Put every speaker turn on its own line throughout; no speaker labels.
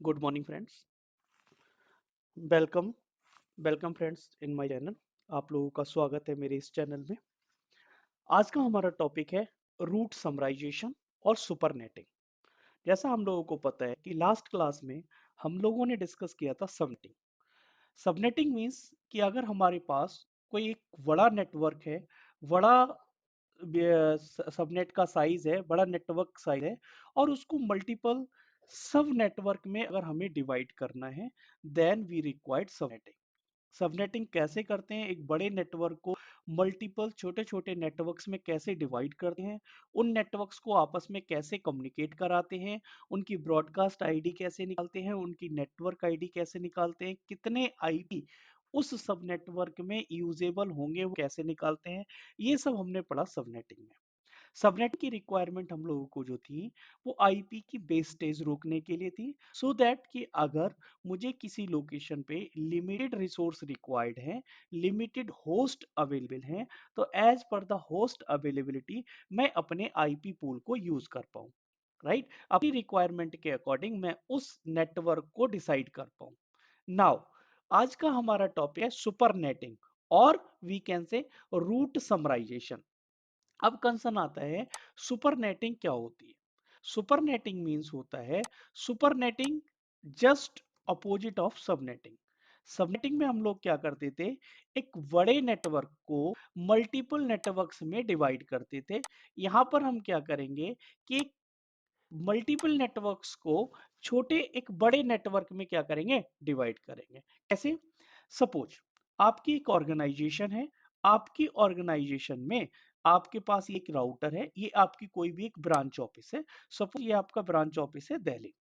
Good morning friends. Welcome welcome friends in my channel. आप लोगों का स्वागत है मेरे इस चैनल में। आज का हमारा टॉपिक है रूट समराइजेशन और सुपरनेटिंग। जैसा हम लोगों को पता है कि लास्ट क्लास में हम लोगों ने डिस्कस किया था सबनेटिंग। सबनेटिंग मींस कि अगर हमारे पास कोई एक बड़ा नेटवर्क है, बड़ा सबनेट का साइज है, बड़ा नेटवर्क साइज है और उसको मल्टीपल सब नेटवर्क में अगर हमें डिवाइड करना है, then we required subnetting. Subnetting कैसे करते हैं, एक बड़े नेटवर्क को मल्टीपल छोटे छोटे नेटवर्क्स में कैसे डिवाइड करते हैं, उन नेटवर्क्स को आपस में कैसे कम्युनिकेट कराते हैं, उनकी ब्रॉडकास्ट आईडी कैसे निकालते हैं, उनकी नेटवर्क आईडी कैसे निकालते हैं, कितने आईपी उस सब नेटवर्क में यूजेबल होंगे वो कैसे निकालते हैं, ये सब हमने पढ़ा सबनेटिंग में। सबनेट की रिक्वायरमेंट हम लोगों को जो थी वो आईपी की वेस्टेज रोकने के लिए थी, सो दैट कि अगर मुझे किसी लोकेशन पे लिमिटेड रिसोर्स रिक्वायर्ड है, लिमिटेड होस्ट अवेलेबल हैं, तो as per the host availability मैं अपने आईपी पूल को यूज कर पाऊँ। राइट, अपनी रिक्वायरमेंट के अकॉर्डिंग मैं उस नेटवर्क को डिसाइड कर पाऊँ। नाउ आज का हमारा टॉपिक है सुपर नेटिंग और we can say route summarisation. अब कंसर्न आता है सुपरनेटिंग क्या होती है। सुपरनेटिंग मींस होता है supernetting just opposite of subnetting. Subnetting में हम लोग क्या करते थे, एक बड़े नेटवर्क को मल्टीपल नेटवर्क्स में डिवाइड करते थे। यहां पर हम क्या करेंगे कि मल्टीपल नेटवर्क्स को छोटे एक बड़े नेटवर्क में क्या करेंगे, डिवाइड करेंगे। कैसे? सपोज आपकी एक ऑर्गेनाइजेशन है, आपकी ऑर्गेनाइजेशन में आपके पास एक राउटर है, ये आपकी कोई भी एक ब्रांच ऑफिस है। सपोज ये आपका ब्रांच ऑफिस है दिल्ली।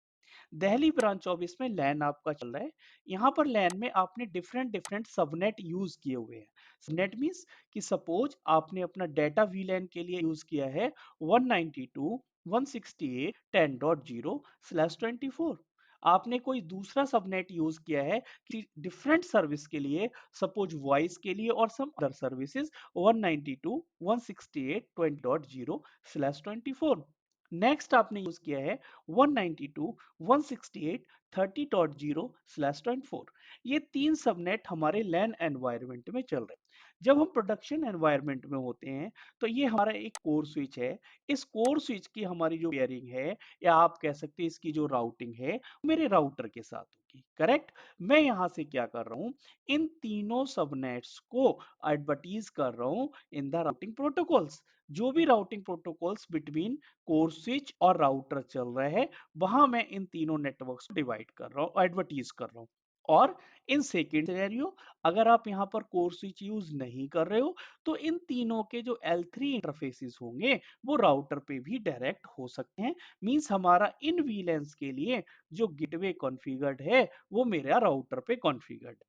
दिल्ली ब्रांच ऑफिस में लैन आपका चल रहा है। यहाँ पर लैन में आपने डिफरेंट डिफरेंट सबनेट यूज किए हुए हैं। सबनेट मीन्स कि सपोज आपने अपना डेटा वीलैन के लिए यूज किया है 192.168.10.0/24। आपने कोई दूसरा सबनेट यूज किया है कि डिफरेंट सर्विस के लिए, सपोज वॉइस के लिए और सम अदर सर्विसेज 192.168.20.0/24। नेक्स्ट आपने यूज किया है 192.168.30.0/24। ये तीन सबनेट हमारे लैन एनवायरनमेंट में चल रहे हैं। जब हम प्रोडक्शन एनवायरनमेंट में होते हैं तो ये हमारा एक कोर स्विच है। इस कोर स्विच की हमारी जो पेयरिंग है या आप कह सकते हैं इसकी जो राउटिंग है मेरे राउटर के साथ होगी। करेक्ट। मैं यहाँ से क्या कर रहा हूँ, इन तीनों सबनेट्स को एडवर्टीज कर रहा हूँ इन द राउटिंग प्रोटोकॉल्स। जो भी routing protocols between core switch और राउटर चल रहा है, वहां मैं इन तीनों नेटवर्क्स को डिवाइड कर रहा हूँ, एडवर्टीज कर रहा हूँ। और इन सेकेंड सिनेरियो, अगर आप यहाँ पर कोर स्विच यूज नहीं कर रहे हो तो इन तीनों के जो L3 इंटरफेसेस होंगे वो राउटर पे भी डायरेक्ट हो सकते हैं। मींस हमारा इन वीलेंस के लिए जो गेटवे कॉन्फ़िगर्ड है वो मेरा राउटर पे कॉन्फ़िगर्ड है।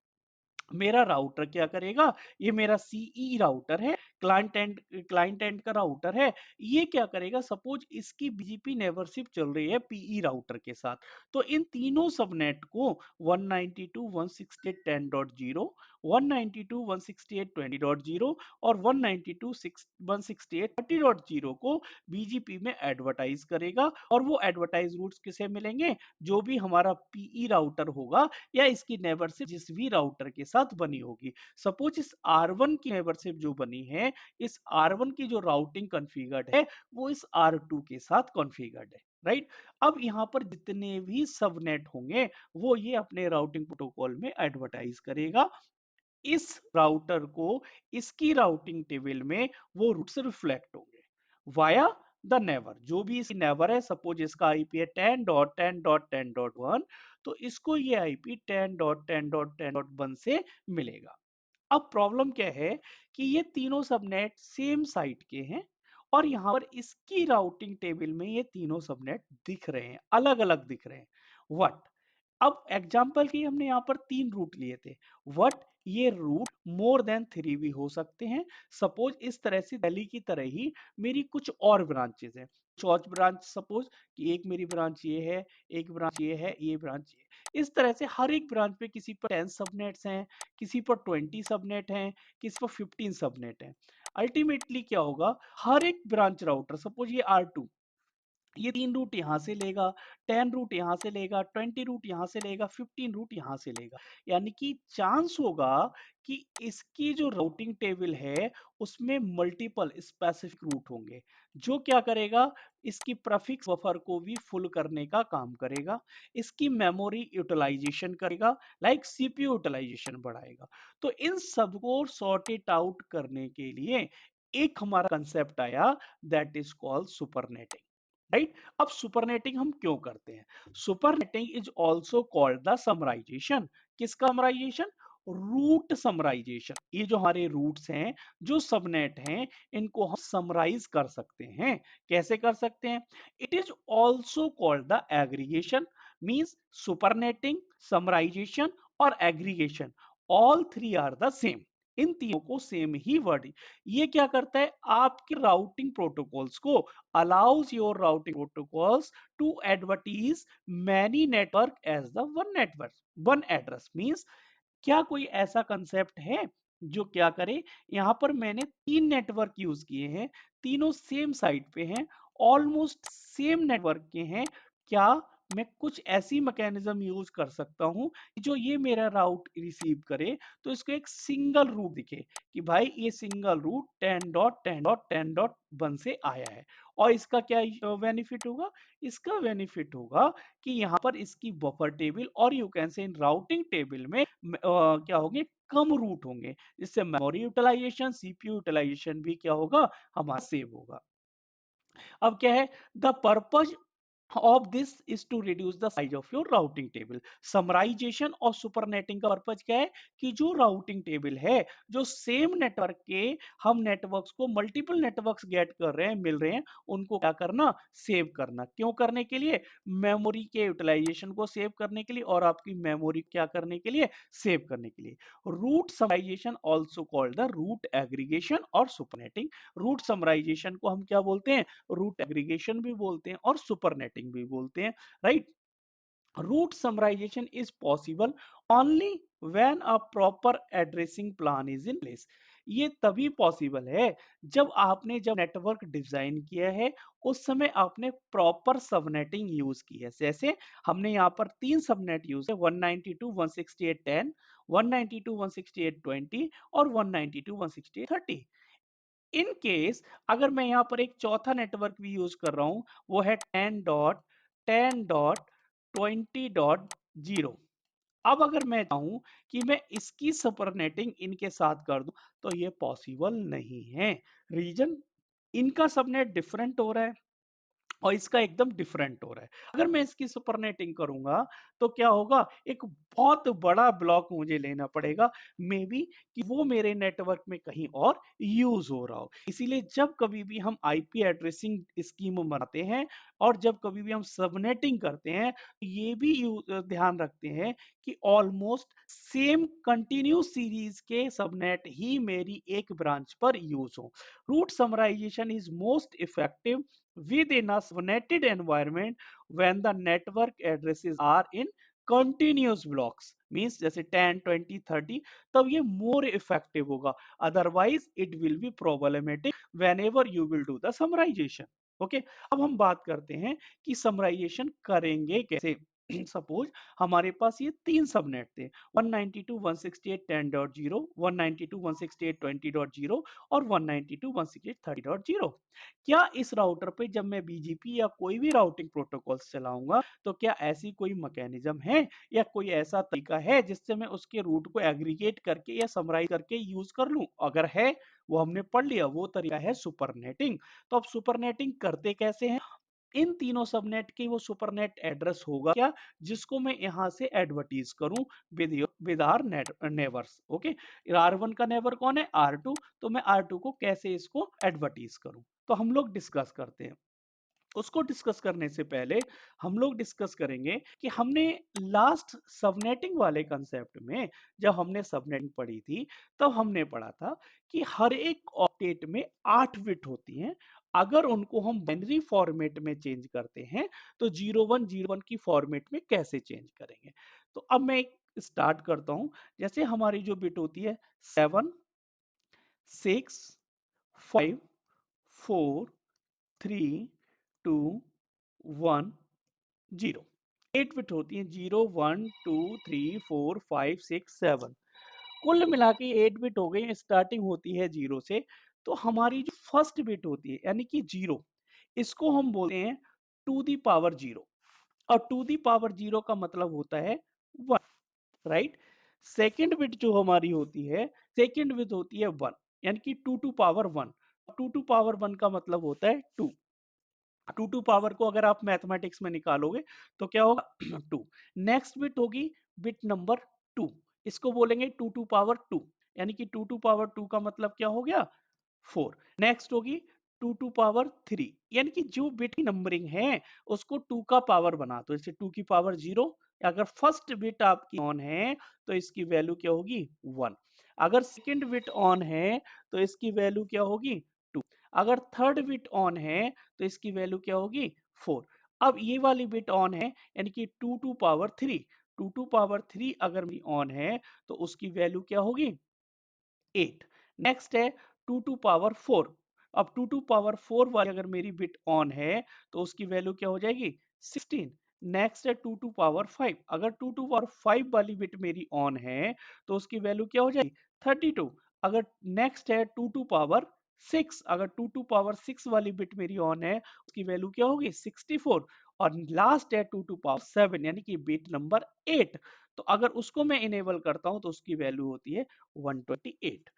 मेरा राउटर क्या करेगा, ये मेरा सीई राउटर है, क्लाइंट एंड का राउटर है। ये क्या करेगा, सपोज इसकी बीजीपी नेबरशिप चल रही है पीई राउटर के साथ, तो इन तीनों सबनेट को 192.168.10.0, 192.168.20.0 और 192.168.30.0 को बीजीपी में एडवर्टाइज करेगा। और वो एडवर्टाइज रूट्स किसे मिलेंगे, जो भी हमारा पीई राउटर होगा या इसकी नेबरशिप जिस भी राउटर के साथ बनी होगी। सपोज इस R1 की नेबरशिप जो बनी है, इस R1 की जो राउटिंग कॉन्फ़िगर्ड है वो इस R2 के साथ कॉन्फ़िगर्ड है। राइट। अब यहाँ पर जितने भी सबनेट होंगे वो ये अपने राउटिंग प्रोटोकॉल में एडवर्टाइज करेगा। इस राउटर को इसकी राउटिंग टेबल में वो रूट्स रिफ्लेक्ट होंगे वाया द नेबर। जो भी इसकी नेबर है, सपोज इसका आईपी है 10.10.10.1, तो इसको ये आईपी 10.10.10.1 से मिलेगा। अब प्रॉब्लम क्या है कि ये तीनों सबनेट सेम साइट के हैं और यहाँ पर इसकी राउटिंग टेबल में ये तीनों सबनेट दिख रहे हैं, अलग अलग दिख रहे हैं। व्हाट, अब एग्जाम्पल की हमने यहाँ पर तीन रूट लिए थे। वट, ये रूट मोर देन थ्री भी हो सकते हैं। सपोज इस तरह से दिल्ली की तरह ही मेरी कुछ और ब्रांचेस हैं, चौथ ब्रांच, सपोज कि एक मेरी ब्रांच ये है, एक ब्रांच ये है, ये ब्रांच ये है। इस तरह से हर एक ब्रांच पे किसी पर 10 सबनेट्स हैं, किसी पर 20 सबनेट हैं, किसी पर 15 सबनेट हैं। अल्टीमेटली क्या होगा, हर एक ब्रांच राउटर, सपोज ये R2, ये 3 रूट यहाँ से लेगा, 10 रूट यहाँ से लेगा, 20 रूट यहाँ से लेगा, 15 रूट यहाँ से लेगा। यानी कि चांस होगा कि इसकी जो राउटिंग टेबल है उसमें मल्टीपल स्पेसिफिक रूट होंगे, जो क्या करेगा, इसकी प्रीफिक्स बफर को भी फुल करने का काम करेगा, इसकी मेमोरी यूटिलाइजेशन करेगा, लाइक सीपीयू यूटिलाइजेशन बढ़ाएगा। तो इन सबको सॉर्ट इट आउट करने के लिए एक हमारा कंसेप्ट आया, that is called supernetting. Right. अब सुपरनेटिंग हम क्यों करते हैं? Supernetting is also called the summarisation. किसका समराइजेशन? Route summarisation. ये जो हमारे रूट्स हैं, जो सबनेट हैं, इनको हम समराइज कर सकते हैं। कैसे कर सकते हैं? It is also called the aggregation. Means supernetting, summarization और aggregation, all three are the same. इन तीनों को सेम ही वर्ड। ये क्या करता है? आपके राउटिंग प्रोटोकॉल्स को allows your routing protocols to advertise many network as the one network, one address means, क्या कोई ऐसा कंसेप्ट है जो क्या करे? यहां पर मैंने 3 नेटवर्क यूज किए हैं, तीनों सेम साइट पे हैं, ऑलमोस्ट सेम नेटवर्क के हैं। क्या मैं कुछ ऐसी मैकेनिज्म यूज कर सकता हूं कि जो ये मेरा राउट रिसीव करे तो इसको एक सिंगल रूट दिखे कि भाई ये सिंगल रूट 10.10.10.1 से आया है। और इसका क्या बेनिफिट होगा? इसका बेनिफिट होगा कि यहाँ पर इसकी बफर टेबल और you can say in routing table में क्या होंगे? कम रूट होंगे, जिससे मेमोरी यूटिलाइजेशन, सीपीयू यूटिलाइजेशन भी क्या होगा? हमारा सेव होगा। अब क्या है? The purpose of this is to reduce the size of your routing table। Summarisation और सुपरनेटिंग का पर्पज क्या है? कि जो राउटिंग टेबल है, जो सेम नेटवर्क के हम नेटवर्क्स को मल्टीपल नेटवर्क्स गेट कर रहे हैं, मिल रहे हैं, उनको क्या करना? सेव करना। क्यों करने के लिए? मेमोरी के यूटिलाइजेशन को सेव करने के लिए और आपकी मेमोरी क्या करने के लिए? सेव करने के लिए। Route summarisation also called the route aggregation और सुपरनेटिंग। रूट समराइजेशन को हम क्या बोलते हैं? रूट एग्रीगेशन भी बोलते हैं और सुपरनेटिंग भी बोलते हैं। Right. Route summarisation is possible only when a proper addressing plan is in place. ये तभी पॉसिबल है जब नेटवर्क डिजाइन किया है, उस समय आपने प्रॉपर सबनेटिंग यूज की है। जैसे हमने यहाँ पर 3 सबनेट यूज है, 192.168.10, 192.168.20 और 192.168.30। इन केस अगर मैं यहाँ पर एक चौथा नेटवर्क भी यूज कर रहा हूं, वो है 10.10.20.0। अब अगर मैं चाहूं कि मैं इसकी सुपरनेटिंग इनके साथ कर दूं, तो ये पॉसिबल नहीं है। रीजन, इनका सबनेट डिफरेंट हो रहा है और इसका एकदम डिफरेंट हो रहा है। अगर मैं इसकी सुपरनेटिंग करूंगा तो क्या होगा? एक बहुत बड़ा ब्लॉक मुझे लेना पड़ेगा, मे बी कि वो मेरे नेटवर्क में कहीं और यूज हो रहा हो। इसीलिए जब कभी भी हम आईपी एड्रेसिंग स्कीम बनाते हैं और जब कभी भी हम सबनेटिंग करते हैं, तो ये भी ध्यान रखते हैं कि ऑलमोस्ट सेम कंटिन्यूस सीरीज के सबनेट ही मेरी एक ब्रांच पर यूज हो। Route summarisation is most effective within a subnetted environment when the network addresses are in continuous blocks, means जैसे 10 20 30, तब ये more effective होगा। Otherwise it will be problematic whenever you will do the summarization। Okay. अब हम बात करते हैं कि समराइजेशन करेंगे कैसे। सपोज हमारे पास ये 3 सबनेट थे, 192.168.10.0, 192.168.20.0 और 192.168.30.0। क्या इस राउटर पे जब मैं बीजीपी या कोई भी राउटिंग प्रोटोकॉल चलाऊंगा, तो क्या ऐसी कोई मैकेनिज्म है या कोई ऐसा तरीका है जिससे मैं उसके रूट को एग्रीगेट करके या समराइज करके यूज कर लूं? अगर है, वो हमने पढ़ लिया, वो तरीका है सुपरनेटिंग। तो अब सुपरनेटिंग करते कैसे हैं? इन तीनों सबनेट की वो सुपरनेट एड्रेस होगा क्या, जिसको मैं यहां से एडवर्टीज करूं विद आर नेवर्स। ओके। R1 का नेबर कौन है? R2। तो मैं R2 को कैसे इसको एडवर्टीज करूं, तो हम लोग डिस्कस करते हैं। उसको डिस्कस करने से पहले हम लोग डिस्कस करेंगे कि हमने लास्ट सबनेटिंग वाले कंसेप्ट में, जब हमने सबनेटिंग पढ़ी थी, तब हमने पढ़ा था कि हर एक ऑक्टेट में 8 बिट होती हैं। अगर उनको हम बाइनरी फॉर्मेट में चेंज करते हैं, तो 0101 की फॉर्मेट में कैसे चेंज करेंगे? तो अब मैं स्टार्ट करता हूं। जैसे हमारी जो बिट होती है 7 6 5 4 3 2 वन जीरो। 8 बिट होती है, 0 1 2 3 4 5 6 7। कुल मिला के 8 बिट हो गई, स्टार्टिंग होती है जीरो से। तो हमारी जो फर्स्ट बिट होती है यानी कि जीरो, इसको हम बोलते हैं टू दी पावर जीरो। और टू दी पावर जीरो का मतलब होता है वन, राइट। सेकेंड बिट जो हमारी होती है, सेकेंड बिट होती है वन, यानी कि two to power one. Two to power one का मतलब होता है टू। टू टू पावर को अगर आप मैथमेटिक्स में निकालोगे तो क्या होगा टू। नेक्स्ट बिट होगी बिट नंबर टू, इसको बोलेंगे टू टू पावर टू, यानी कि टू टू पावर टू का मतलब क्या हो गया फोर। नेक्स्ट होगी टू टू पावर थ्री, यानी कि जो बिट की नंबरिंग है उसको टू का पावर बना दो, जैसे टू की पावर जीरो। अगर फर्स्ट बिट आपकी ऑन है तो इसकी वैल्यू क्या होगी वन। अगर सेकंड बिट ऑन है तो इसकी वैल्यू क्या होगी टू। अगर थर्ड बिट ऑन है तो इसकी वैल्यू क्या होगी फोर। अब ये वाली बिट ऑन है, यानी कि two to power three. Two to power three अगर ऑन है तो उसकी वैल्यू क्या होगी एट। नेक्स्ट है टू टू पावर फोर। अब टू टू पावर फोर वाली अगर मेरी बिट ऑन है तो उसकी वैल्यू क्या हो जाएगी 16। नेक्स्ट है टू टू पावर फाइव। अगर टू टू पावर फाइव वाली बिट मेरी ऑन है तो उसकी वैल्यू क्या हो जाएगी 32। अगर नेक्स्ट है टू टू पावर सिक्स। अगर टू टू पावर सिक्स वाली बिट मेरी ऑन है उसकी वैल्यू क्या होगी 64। और लास्ट है टू टू पावर सेवन, यानी कि बिट नंबर एट। तो अगर उसको मैं इनेबल करता हूं तो उसकी वैल्यू होती है 128।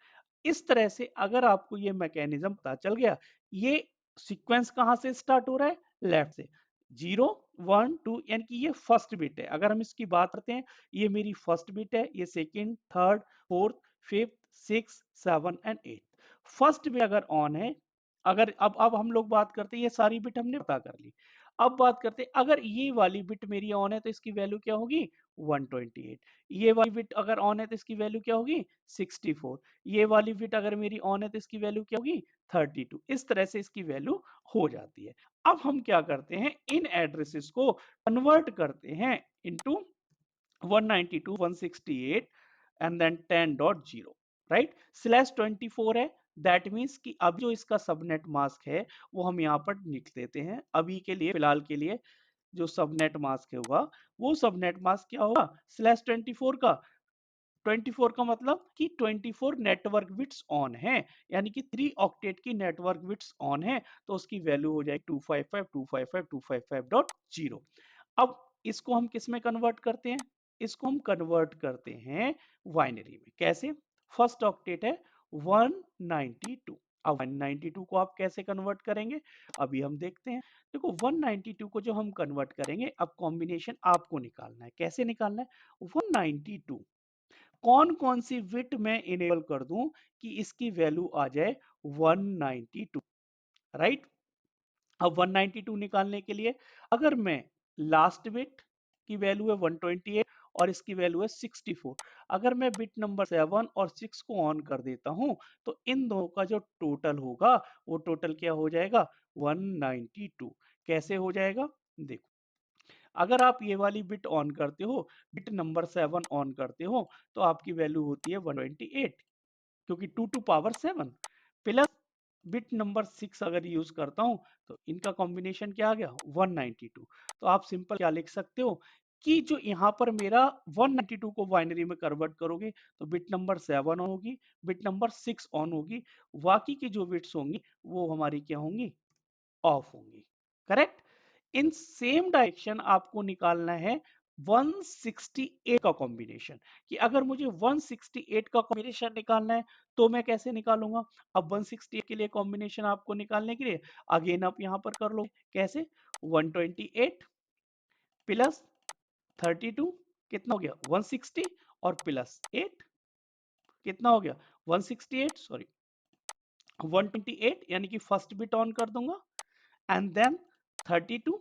इस तरह से अगर आपको ये मैकेनिज्म पता चल गया, ये सीक्वेंस कहां से स्टार्ट हो रहा है लेफ्ट से, जीरो वन टू, यानी कि ये फर्स्ट बिट है। अगर हम इसकी बात करते हैं, ये मेरी फर्स्ट बिट है, ये second third fourth fifth six seven and eight. First bit अगर ऑन है, अगर अब हम लोग बात करते हैं, ये सारी बिट हमने पता कर ली। अब बात करते हैं अगर ये वाली बिट मेरी ऑन है तो इसकी वैल्यू क्या होगी 128। ये वाली बिट अगर ऑन है तो इसकी वैल्यू क्या होगी 64। ये वाली बिट अगर मेरी ऑन है तो इसकी वैल्यू क्या होगी 32। इस तरह से इसकी वैल्यू हो जाती है। अब हम क्या करते हैं, इन एड्रेसेस को कन्वर्ट करते हैं into 192 168 and then 10.0, right. Slash 24 है, दैट मीन्स कि अब जो इसका सबनेट मास्क है वो हम यहाँ पर लिख देते हैं अभी के लिए, फिलहाल के लिए। जो सबनेट मास्क होगा वो सबनेट मास्क क्या होगा स्लैश 24 का। 24 का मतलब कि 24 नेटवर्क बिट्स ऑन है, यानी कि 3 ऑक्टेट की नेटवर्क बिट्स ऑन है। तो उसकी वैल्यू हो जाएगी 255.255.255.0। अब इसको हम किस में कन्वर्ट करते हैं, इसको हम कन्वर्ट करते हैं बाइनरी में। कैसे, फर्स्ट ऑक्टेट है 192। अब 192 को आप कैसे कन्वर्ट करेंगे अभी हम देखते हैं। देखो 192 को जो हम कन्वर्ट करेंगे, अब कॉम्बिनेशन आपको निकालना है। कैसे निकालना है, 192 कौन कौन सी बिट मैं इनेबल कर दूं कि इसकी वैल्यू आ जाए 192, राइट। अब 192 निकालने के लिए अगर मैं लास्ट बिट की वैल्यू है 128 और इसकी वैल्यू है 64, अगर मैं बिट नंबर 7 और 6 को ऑन कर देता हूं तो इन दोनों का जो टोटल होगा वो टोटल क्या हो जाएगा 192। कैसे हो जाएगा देखो, अगर आप ये वाली बिट ऑन करते हो, बिट नंबर 7 ऑन करते हो, तो आपकी वैल्यू होती है 128, क्योंकि two to power seven. Plus bit number six अगर यूज करता हूं तो इनका कॉम्बिनेशन क्या आ गया 192। तो आप सिंपल क्या लिख सकते हो कि जो यहाँ पर मेरा 192 को बाइनरी में कन्वर्ट करोगे तो बिट नंबर 7 ऑन होगी, बिट नंबर 6 ऑन होगी, बाकी की जो बिट्स होंगी वो हमारी क्या होंगी ऑफ होंगी, करेक्ट। इन सेम डायरेक्शन आपको निकालना है 168 का कॉम्बिनेशन, कि अगर मुझे 168 का कॉम्बिनेशन निकालना है तो मैं कैसे निकालूंगा। अब 168 के लिए कॉम्बिनेशन आपको निकालने के लिए अगेन आप यहां पर कर लो, कैसे 128 प्लस 32 कितना हो गया 160 और प्लस 8 कितना हो गया 168, सॉरी 128, यानी कि फर्स्ट बिट ऑन कर दूंगा एंड देन 32,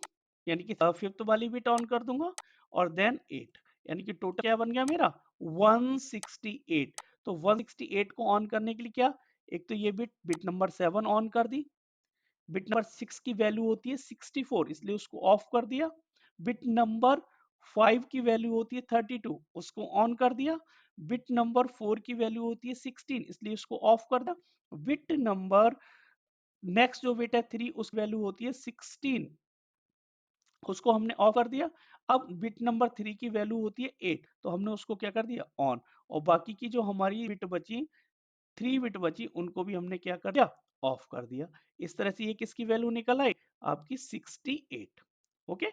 यानी कि फिफ्थ वाली बिट ऑन कर दूंगा, और देन 8, यानी कि टोटल क्या बन गया मेरा 168। तो 168 को ऑन करने के लिए क्या, एक तो ये बिट बिट नंबर 7 ऑन कर दी, बिट नंबर 6 की वैल्यू होती है 64 इसलिए उसको ऑफ कर दिया, बिट नंबर 5 की वैल्यू होती है 32 उसको ऑन कर दिया, बिट नंबर 4 की वैल्यू होती है 16 इसलिए उसको ऑफ कर दिया, बिट नंबर नेक्स्ट जो बिट है 3 उस वैल्यू होती है 16 उसको हमने ऑफ कर दिया। अब बिट नंबर 3 की वैल्यू होती है 8, तो हमने उसको क्या कर दिया, ऑन। और बाकी की जो हमारी बिट बची, 3 बिट बची, उनको भी हमने क्या कर दिया, ऑफ कर दिया। इस तरह से ये किसकी वैल्यू निकल आई, आपकी 68। ओके,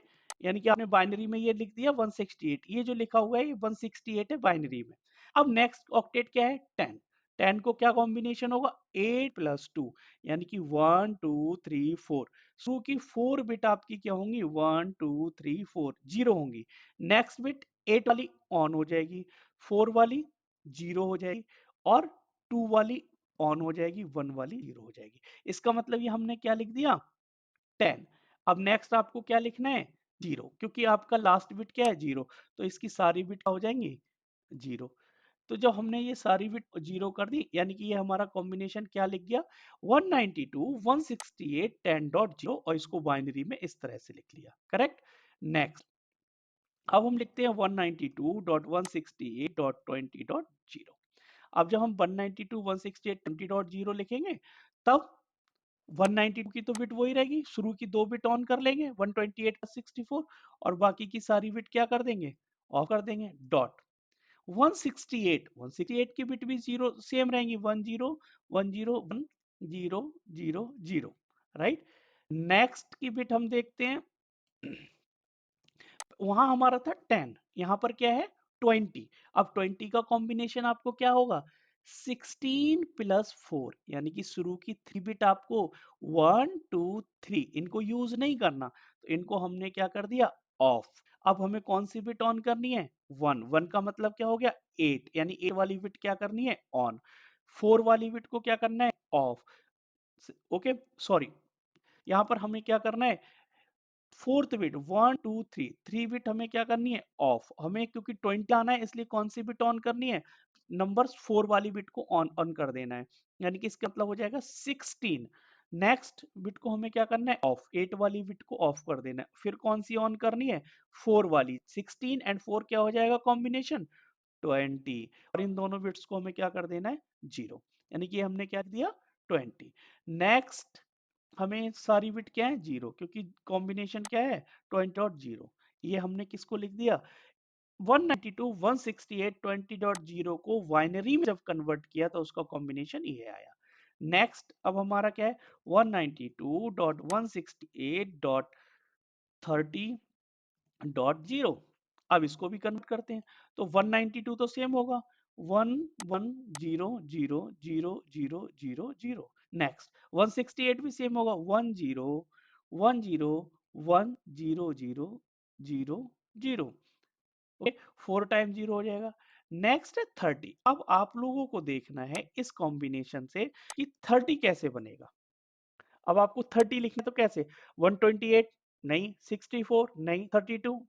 यानी कि आपने बाइनरी में ये लिख दिया 168, ये जो लिखा हुआ है ये 168 है बाइनरी में। अब नेक्स्ट ऑक्टेट क्या है, 10। 10 को क्या कॉम्बिनेशन होगा, 8 प्लस 2, यानी कि 1 2 3 4। शुरू की 4 बिट आपकी क्या होंगी, 1 2 3 4 जीरो होंगी। नेक्स्ट बिट 8 वाली ऑन हो जाएगी, 4 वाली जीरो हो जाएगी, और 2 वाली ऑन हो जाएगी, 1 वाली जीरो हो जाएगी। इसका मतलब ये हमने क्या लिख दिया, 10। अब नेक्स्ट आपको क्या लिखना है, जीरो, क्योंकि आपका लास्ट बिट क्या है, जीरो। तो इसकी सारी बिट क्या हो जाएंगी, जीरो। तो जब हमने ये सारी बिट जीरो कर दी, यानी कि ये हमारा कॉम्बिनेशन क्या लिख गया, 192 168 10.0, और इसको बाइनरी में इस तरह से लिख लिया, करेक्ट। नेक्स्ट अब हम लिखते हैं 192.168.20.0। अब जब हम 192.168.20.0 लिखेंगे, तब 192 की तो बिट वही रहेगी, शुरू की 2 बिट ऑन कर लेंगे, 128 का 64, और बाकी की सारी बिट क्या कर देंगे, ऑफ कर देंगे, डॉट। 168 की बिट भी जीरो सेम रहेंगी, 10 10 1 0 0 राइट। नेक्स्ट की बिट हम देखते हैं, वहां हमारा था 10, यहाँ पर क्या है, 20। अब 20 का कॉम्बिनेशन आपको क्या होगा, 16 प्लस 4, यानी कि शुरू की 3 बिट आपको 1 2 3 इनको यूज नहीं करना, तो इनको हमने क्या कर दिया, ऑफ। अब हमें कौन सी बिट ऑन करनी है, 1। 1 का मतलब क्या हो गया, 8, यानी 8 वाली बिट क्या करनी है, ऑन। 4 वाली बिट को क्या करना है, ऑफ। ओके, सॉरी, यहाँ पर हमें क्या करना है, फोर्थ बिट 1 2 3, 3 बिट हमें क्या करनी है, ऑफ। हमें क्योंकि 20 आना है, इसलिए कौन सी बिट ऑन करनी है, नंबर्स 4 वाली बिट को ऑन ऑन कर देना है, यानी कि इसका मतलब हो जाएगा 16। नेक्स्ट बिट को हमें क्या करना है, ऑफ। 8 वाली बिट को ऑफ कर देना है, फिर कौन सी ऑन करनी है, 4 वाली। 16 एंड 4 क्या हो जाएगा कॉम्बिनेशन, 20, और इन दोनों बिट्स को हमें क्या कर देना है, जीरो, यानी कि हमने क्या दिया, 20। नेक्स्ट हमें सारी बिट क्या है, जीरो, क्योंकि कॉम्बिनेशन क्या है, 20.0। ये हमने किसको लिख दिया, 192 168 20.0 को बाइनरी में जब कन्वर्ट किया तो उसका कॉम्बिनेशन ये आया। नेक्स्ट अब हमारा क्या है, 192.168.30.0। अब इसको भी कन्वर्ट करते हैं, तो 192 तो सेम होगा, 11000000। नेक्स्ट 168 भी सेम होगा, 1010100000। ओके, 4 टाइम जीरो हो जाएगा। नेक्स्ट है 30। अब आप लोगों को देखना है इस कॉम्बिनेशन से कि 30 कैसे बनेगा। अब आपको 30 लिखना तो कैसे, 128 नहीं, 64 नहीं, 32।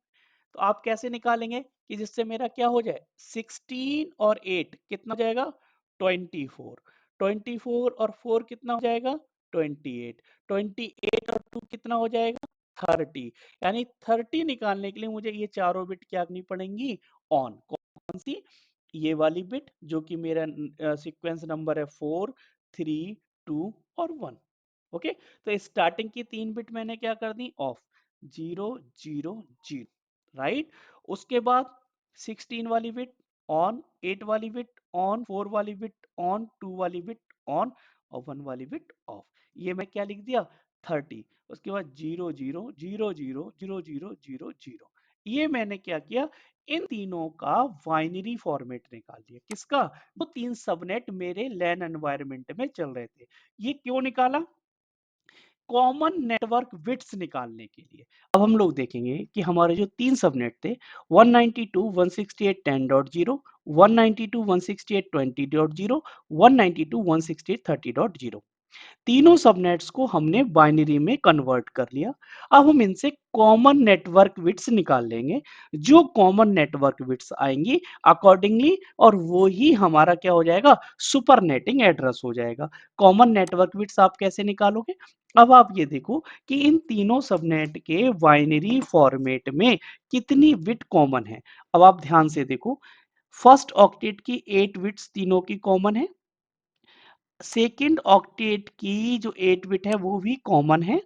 तो आप कैसे निकालेंगे कि जिससे मेरा क्या हो जाए, 16 और 8 कितना हो जाएगा, 24। 24 और 4 कितना हो जाएगा, 28। 28 और 2 कितना हो जाएगा, 30। यानी 30 निकालने के लिए मुझे ये चारों बिट क्या करनी पड़ेंगी, ऑन। कौन सी, ये वाली बिट जो कि मेरा सीक्वेंस नंबर है 4 3 2 और 1। ओके, तो स्टार्टिंग की 3 बिट मैंने क्या कर दी, ऑफ, 0 0 0, राइट। उसके बाद 16 वाली बिट ऑन, 8 वाली बिट ऑन, 4 वाली बिट ऑन, 2 वाली बिट ऑन, और 1 वाली बिट ऑफ। ये मैं क्या लिख दिया, 30। उसके बाद 0 0 0 0 0 0 0 0। ये मैंने क्या किया, इन तीनों का बाइनरी फॉर्मेट निकाल दिया। किसका, वो 3 सबनेट मेरे लैन एनवायरनमेंट में चल रहे थे। ये क्यों निकाला, कॉमन नेटवर्क बिट्स निकालने के लिए। अब हम लोग देखेंगे कि हमारे जो 3 सबनेट थे, 192.168.10.0, 192.168.20.0, 192.168.30.0, तीनों सबनेट्स को हमने बाइनरी में कन्वर्ट कर लिया। अब हम इनसे कॉमन नेटवर्क बिट्स निकाल लेंगे, जो कॉमन नेटवर्क बिट्स आएंगी अकॉर्डिंगली, और वो ही हमारा क्या हो जाएगा, सुपरनेटिंग एड्रेस हो जाएगा। कॉमन नेटवर्क बिट्स आप कैसे निकालोगे, अब आप ये देखो कि इन तीनों सबनेट के बाइनरी फॉर्मेट में कितनी बिट कॉमन है। अब आप ध्यान से देखो, फर्स्ट ऑक्टेट की 8 बिट्स तीनों की कॉमन है, सेकेंड ऑक्टेट की जो 8 बिट है वो भी कॉमन है,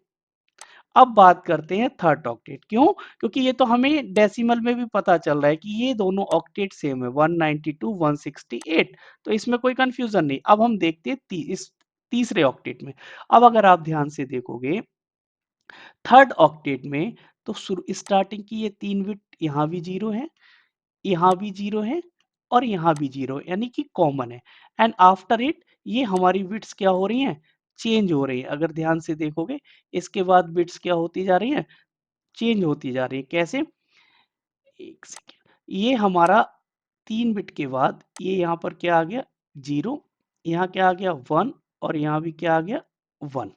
अब बात करते हैं थर्ड ऑक्टेट। क्यों? क्योंकि ये तो हमें डेसिमल में भी पता चल रहा है कि ये दोनों ऑक्टेट सेम है, 192 168, तो इसमें कोई कंफ्यूजन नहीं। अब हम देखते हैं इस तीसरे ऑक्टेट में। अब अगर आप ध्यान से देखोगे थर्ड ऑक्टेट में, तो शुरू स्टार्टिंग की ये 3 बिट यहाँ भी 0 है, यहाँ भी 0 है और यहाँ भी 0 है, यानी कि कॉमन है। एंड आफ्टर इट ये हमारी बिट्स क्या हो रही हैं? चेंज हो रही है। अगर ध्यान से देखोगे इसके बाद बिट्स क्या होती जा रही हैं? चेंज होती जा रही है। कैसे? एक सेकेंड, ये हमारा 3 बिट के बाद ये यहाँ पर क्या आ गया? 0, यहाँ क्या आ गया? 1 और यहाँ भी क्या आ गया? 1,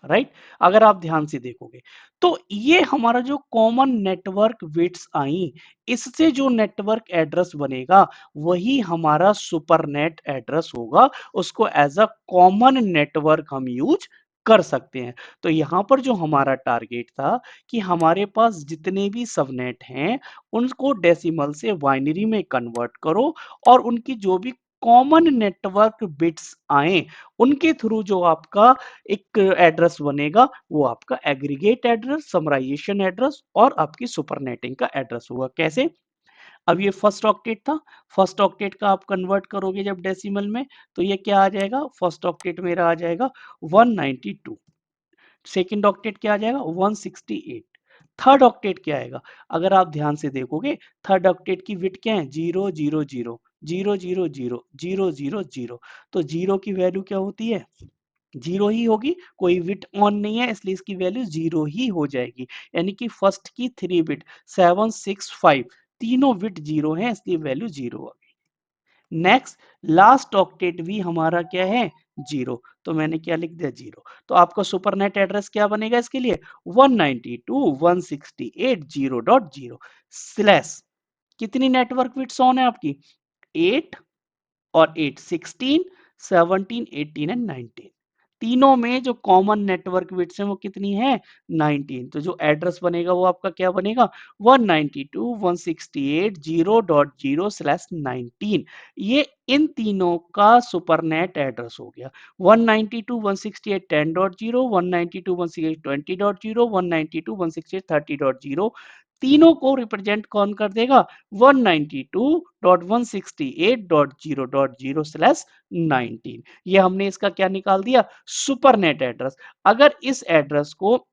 राइट? अगर आप ध्यान से देखोगे तो ये हमारा जो कॉमन नेटवर्क बिट्स आई, इससे जो नेटवर्क एड्रेस बनेगा वही हमारा सुपरनेट एड्रेस होगा। उसको एज अ कॉमन नेटवर्क हम यूज कर सकते हैं। तो यहाँ पर जो हमारा टारगेट था कि हमारे पास जितने भी सबनेट हैं उनको डेसिमल से बाइनरी में कन्वर्ट करो और उनकी जो भी कॉमन नेटवर्क बिट्स आए उनके थ्रू जो आपका एक एड्रेस बनेगा वो आपका एग्रीगेट एड्रेस, समराइजेशन एड्रेस और आपकी सुपरनेटिंग का एड्रेस होगा। कैसे? अब ये फर्स्ट ऑक्टेट था, फर्स्ट ऑक्टेट का आप कन्वर्ट करोगे जब डेसिमल में तो ये क्या आ जाएगा? फर्स्ट ऑक्टेट मेरा आ जाएगा 192, सेकंड ऑक्टेट क्या आ जाएगा? 168, थर्ड ऑक्टेट क्या आएगा? अगर आप ध्यान से देखोगे थर्ड ऑक्टेट की बिट क्या है? 0 0 0 0 0 0 0 0, तो जीरो की वैल्यू क्या होती है? जीरो ही होगी, कोई बिट ऑन नहीं है इसलिए इसकी वैल्यू जीरो ही हो जाएगी। यानी कि फर्स्ट की 3 बिट 765 तीनों बिट जीरो है इसलिए value zero. Next last octet भी हमारा क्या है? जीरो, तो मैंने क्या लिख दिया? जीरो। तो आपका सुपरनेट एड्रेस क्या बनेगा इसके लिए? 192.168.0.0 स्लैश कितनी नेटवर्क बिट्स ऑन है आपकी? 8 और 8 16 17 18 एंड 19, तीनों में जो कॉमन नेटवर्क बिट्स हैं वो कितनी है? 19। तो जो एड्रेस बनेगा वो आपका क्या बनेगा? 192.168.0.0/19। ये इन तीनों का सुपरनेट एड्रेस हो गया। 192.168.10.0, 192.168.20.0, 192.168.30.0, तीनों को रिप्रेजेंट कौन कर देगा? 192.168.0.0/19। ये हमने इसका क्या निकाल दिया? Supernet address. अगर इस एड्रेस को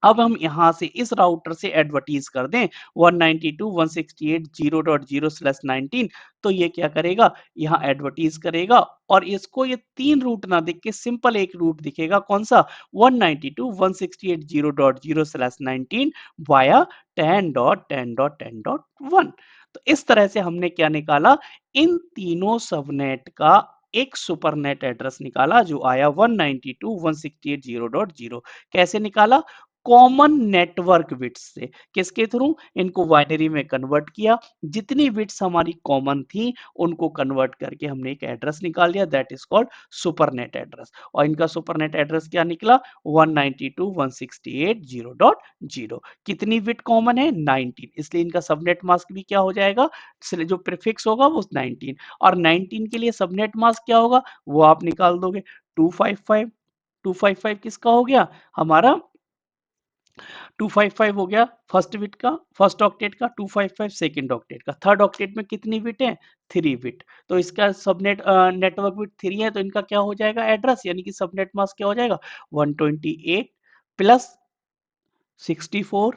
अब हम यहां से इस राउटर से एडवर्टीज कर दें 192.168.0.0/19, तो ये क्या करेगा? यहाँ एडवर्टीज करेगा और इसको ये 3 रूट ना दिख के सिंपल एक रूट दिखेगा। कौन सा? 192.168.0.0/19 वाया 10.10.10.1। तो इस तरह से हमने क्या निकाला? इन तीनों सबनेट का एक सुपरनेट एड्रेस निकाला जो आया 192.168.0.0। कैसे निकाला? कॉमन नेटवर्क बिट्स से। किसके थ्रू? इनको बाइनरी में कन्वर्ट किया, जितनी बिट्स हमारी कॉमन थी उनको कन्वर्ट करके हमने एक एड्रेस निकाल लिया, that is called supernet address. और इनका सुपरनेट एड्रेस क्या निकला? 192.168.0.0। कितनी बिट कॉमन है? 19, इसलिए इनका सबनेट मास्क भी क्या हो जाएगा? जो प्रीफिक्स होगा वो 19, और 19 के लिए सबनेट मास्क क्या होगा वो आप निकाल दोगे, 255। 255 किसका हो गया? हमारा 255 हो गया फर्स्ट बिट का, फर्स्ट ऑक्टेट का। 255 सेकंड ऑक्टेट का। थर्ड ऑक्टेट में कितनी बिट है? 3 बिट। तो इसका सबनेट नेटवर्क बिट 3 है तो इनका क्या हो जाएगा? एड्रेस, यानी कि सबनेट मास्क क्या हो जाएगा? 128 प्लस 64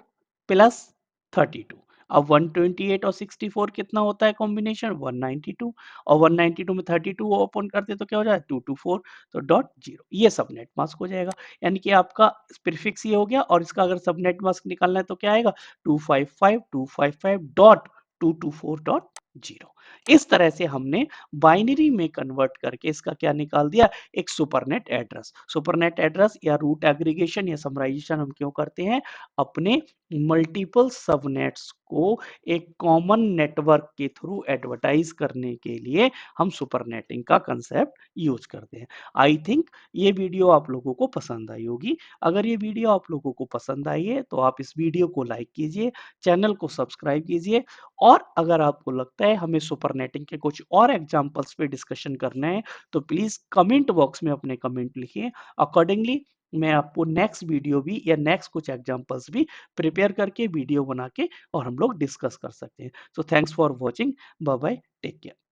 प्लस 32। अब 128 और 64 कितना होता है कॉम्बिनेशन? 192, और 192 में 32 ओपन करते तो क्या हो जाए? 224, तो डॉट जीरो, ये सबनेट मास्क हो जाएगा। यानी कि आपका प्रीफिक्स ये हो गया, और इसका अगर सबनेट मास्क निकालना है तो क्या आएगा? 255 डॉट 224 डॉट जीरो। इस तरह से हमने बाइनरी में कन्वर्ट करके इसका क्या निकाल दिया? एक सुपरनेट एड्रेस। सुपरनेट एड्रेस या रूट एग्रीगेशन या समराइजेशन हम क्यों करते हैं? अपने मल्टीपल सबनेट्स को एक कॉमन नेटवर्क के थ्रू एडवर्टाइज करने के लिए हम सुपरनेटिंग का कंसेप्ट यूज करते हैं। आई थिंक ये वीडियो आप लोगों को पसंद आई होगी। अगर ये वीडियो आप लोगों को पसंद आई है तो आप इस वीडियो को लाइक कीजिए, चैनल को सब्सक्राइब कीजिए, और अगर आपको लगता है हमें सुपरनेटिंग के कुछ और एग्जांपल्स पे डिस्कशन करना है तो प्लीज कमेंट बॉक्स में अपने कमेंट लिखिए। अकॉर्डिंगली मैं आपको नेक्स्ट वीडियो भी या नेक्स्ट कुछ एग्जांपल्स भी प्रिपेयर करके वीडियो बना के और हम लोग डिस्कस कर सकते हैं। So thanks for watching. Bye bye, take care.